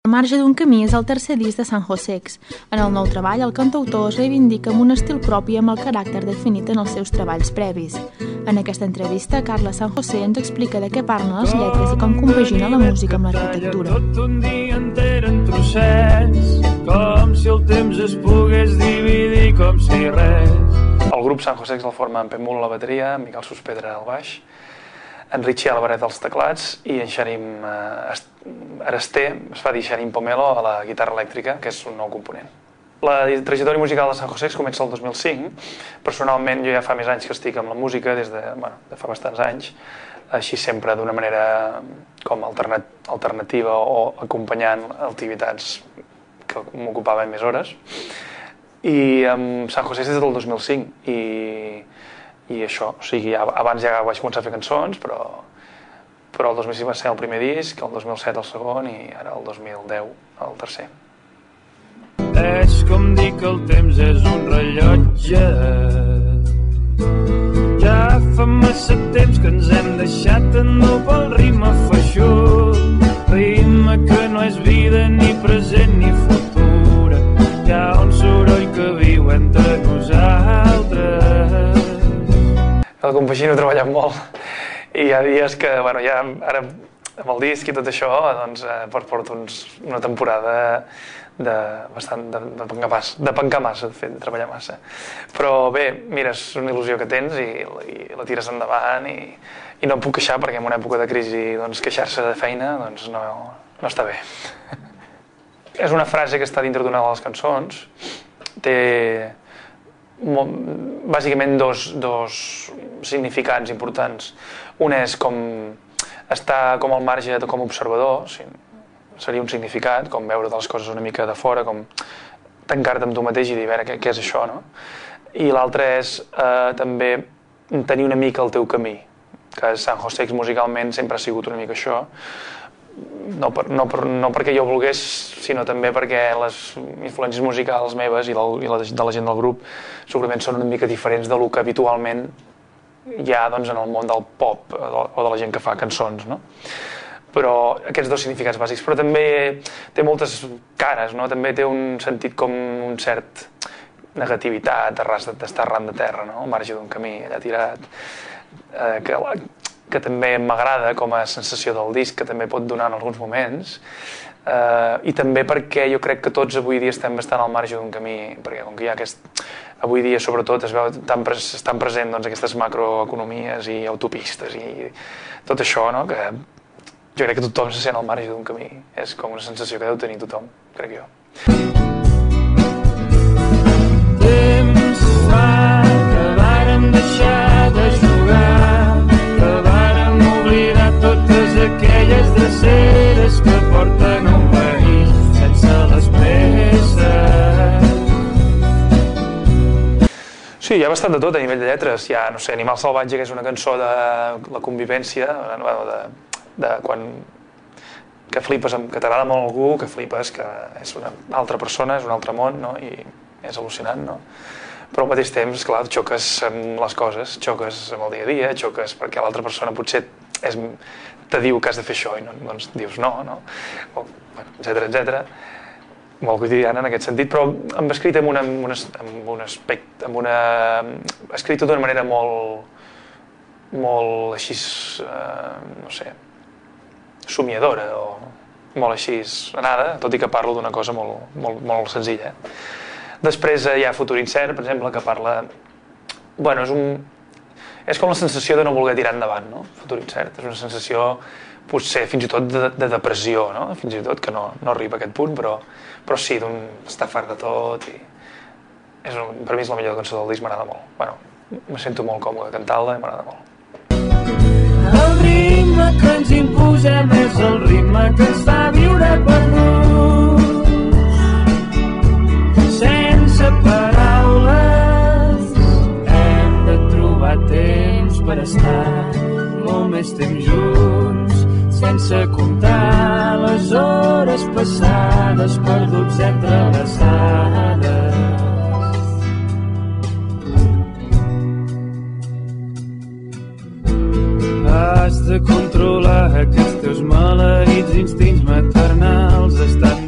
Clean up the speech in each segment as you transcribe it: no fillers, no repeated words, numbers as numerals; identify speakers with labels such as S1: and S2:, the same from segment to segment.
S1: Al marge d'un camí és el tercer disc de San Josex. En el nou treball, el cantautor es reivindica amb un estil propi amb el caràcter definit en els seus treballs previs. En aquesta entrevista, Carla San José ens explica de què parlen les lletres i com compagina la música amb l'arquitectura.
S2: Tot un dia enter en trossets, com si el temps es pogués dividir com si res.
S3: El grup San Josex el forma en Pep Mul a la bateria, en Miquel Sospedra al baix, en Richie Alvarez als teclats i en Xarim Arasté, es fa dir Xarim Pomelo, a la guitarra elèctrica, que és un nou component. La trajectòria musical de San Josex comença el 2005. Personalment, jo ja fa més anys que estic amb la música, des de fa bastants anys, així sempre d'una manera com alternativa o acompanyant activitats que m'ocupaven més hores. I amb San Josex des del 2005 i això, o sigui, abans ja vaig començar a fer cançons, però el 2005 va ser el primer disc, el 2007 el segon i ara el 2010 el tercer.
S2: És com dir que el temps és un rellotge. Ja fa massa temps que ens hem deixat endur pel ritme feixut, ritme que no és vida ni present ni futura. Hi ha un soroll que viu entre nosaltres.
S3: El compagino he treballat molt i hi ha dies que, ja ara amb el disc i tot això, doncs porto una temporada de pencar massa, de fet, de treballar massa. Però bé, mira, és una il·lusió que tens i la tires endavant i no em puc queixar perquè en una època de crisi queixar-se de feina no està bé. És una frase que està dintre d'una de les cançons, té bàsicament dos significats importants. Un és com estar com al marge com a observador, seria un significat, com veure les coses una mica de fora, com tancar-te amb tu mateix i dir, a veure, què és això, no? I l'altre és també tenir una mica el teu camí, que San Josex musicalment sempre ha sigut una mica això, no perquè jo volgués, sinó també perquè les influències musicals meves i de la gent del grup segurament són una mica diferents del que habitualment hi ha en el món del pop o de la gent que fa cançons, no? Però aquests dos significats bàsics, però també té moltes cares, no? També té un sentit com un cert negativitat, d'estar arran de terra, no? Al marge d'un camí allà tirat, que també m'agrada com a sensació del disc, que també pot donar en alguns moments, i també perquè jo crec que tots avui dia estem bastant al marge d'un camí, perquè com que hi ha avui dia sobretot es veu estan present aquestes macroeconomies i autopistes i tot això, no? Que jo crec que tothom se sent al marge d'un camí. És com una sensació que deu tenir tothom, crec jo.
S2: Temps fa que vàrem deixar de jugar, que vàrem oblidar totes aquelles dreceres que porten un país sense les presses.
S3: Sí, hi ha bastant de tot a nivell de lletres. Hi ha, no sé, Animal salvatge, que és una cançó de la convivència, de quan que flipes, que t'agrada molt algú, que flipes, que és una altra persona, és un altre món, no? I és al·lucinant, no? Però al mateix temps, clar, xoques amb les coses, xoques amb el dia a dia, xoques perquè l'altra persona potser te diu que has de fer això i doncs dius no? Etcètera, etcètera. Molt quotidiana en aquest sentit, però escrit escrit d'una manera molt així, no sé, somiadora o molt així anada, tot i que parlo d'una cosa molt senzilla. Després hi ha Futur incert, per exemple, que parla... És com la sensació de no voler tirar endavant, no? Futur incert, és una sensació potser fins i tot de depressió, no? Fins i tot que no arriba a aquest punt, però sí, d'estar fart de tot i... Per mi és la millor cançó del disc, m'agrada molt. Me sento molt còmode cantant-la i m'agrada molt.
S2: El ritme que ens imposem és el ritme que ens fa viure perduts, sense paraules. Hem de trobar temps per estar molt més temps junts, sense comptar les hores passades perduts entre abraçades. Has de controlar aquests teus maleïts instints maternals, estan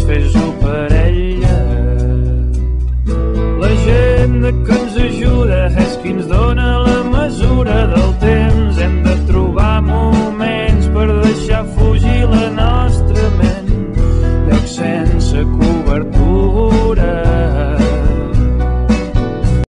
S2: fes-ho per ella. La gent que ens ajuda és qui ens dona